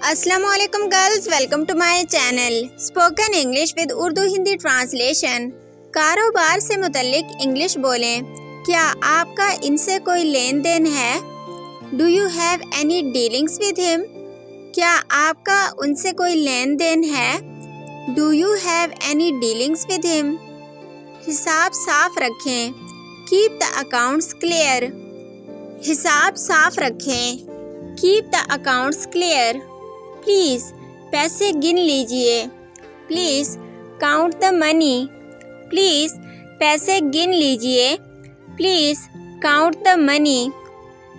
अस्सलामुअलैकुम girls, welcome to my channel spoken English with Urdu Hindi translation. कारोबार से मुतल्लिक इंग्लिश बोलें। क्या आपका इनसे कोई लेन देन है? Do you have any dealings with him? क्या आपका उनसे कोई लेन देन है? Do you have any dealings with him? हिसाब साफ रखें। Keep the accounts clear. हिसाब साफ रखें। Keep the accounts clear. Please पैसे गिन लीजिए। Please count the money. Please पैसे गिन लीजिए। Please count the money.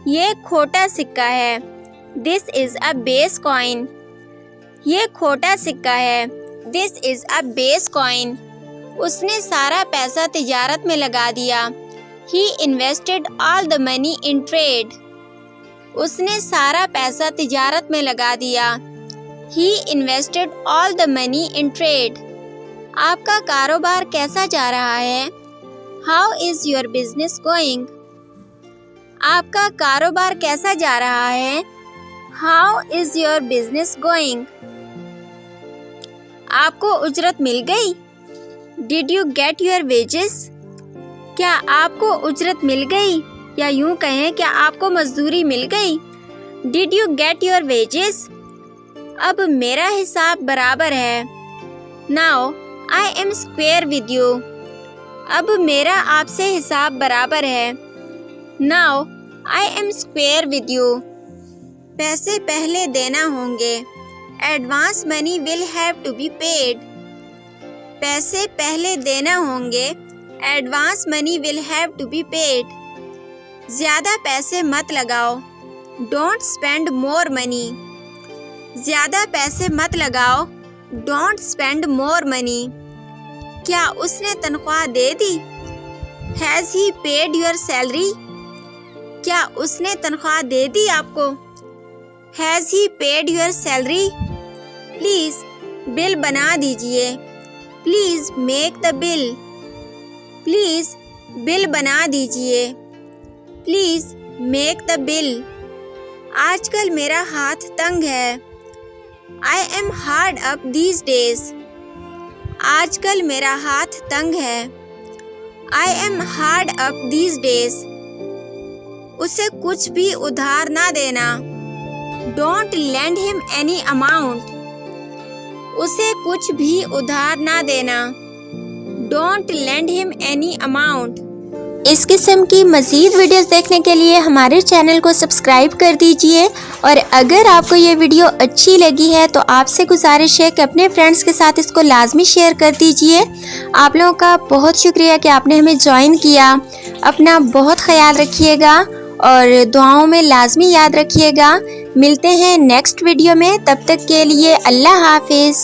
ये खोटा सिक्का है। This is a base coin. ये खोटा सिक्का है। This is a base coin. उसने सारा पैसा तिजारत में लगा दिया। He invested all the money in trade. उसने सारा पैसा तिजारत में लगा दिया। He invested all the money in trade. आपका कारोबार कैसा जा रहा है? How is your business going? आपका कारोबार कैसा जा रहा है? How is your business going? आपको उजरत मिल गई? Did you get your wages? क्या आपको उजरत मिल गई या यूं कहें क्या आपको मजदूरी मिल गई? Did you get your wages? अब मेरा हिसाब बराबर है। Now I am square with you. अब मेरा आपसे हिसाब बराबर है। Now I am square with you. पैसे पहले देना होंगे। Advance money will have to be paid. पैसे पहले देना होंगे। Advance money will have to be paid. ज़्यादा पैसे मत लगाओ। Don't spend more money. ज़्यादा पैसे मत लगाओ। Don't spend more money. क्या उसने तनख्वाह दे दी? Has he paid your salary? क्या उसने तनख्वाह दे दी आपको? Has he paid your salary? Please bill बना दीजिए। Please make the bill. Please bill बना दीजिए। Please make the bill. आजकल मेरा हाथ तंग है। I am hard up these days. आजकल मेरा हाथ तंग है। I am hard up these days. उसे कुछ भी उधार ना देना। Don't lend him any amount. उसे कुछ भी उधार ना देना। Don't lend him any amount. इस किस्म की मज़ीद वीडियोस देखने के लिए हमारे चैनल को सब्सक्राइब कर दीजिए और अगर आपको ये वीडियो अच्छी लगी है तो आपसे गुजारिश है कि अपने फ्रेंड्स के साथ इसको लाजमी शेयर कर दीजिए। आप लोगों का बहुत शुक्रिया कि आपने हमें ज्वाइन किया। अपना बहुत ख्याल रखिएगा और दुआओं में लाजमी याद रखिएगा। मिलते हैं नेक्स्ट वीडियो में, तब तक के लिए अल्लाह हाफिज़।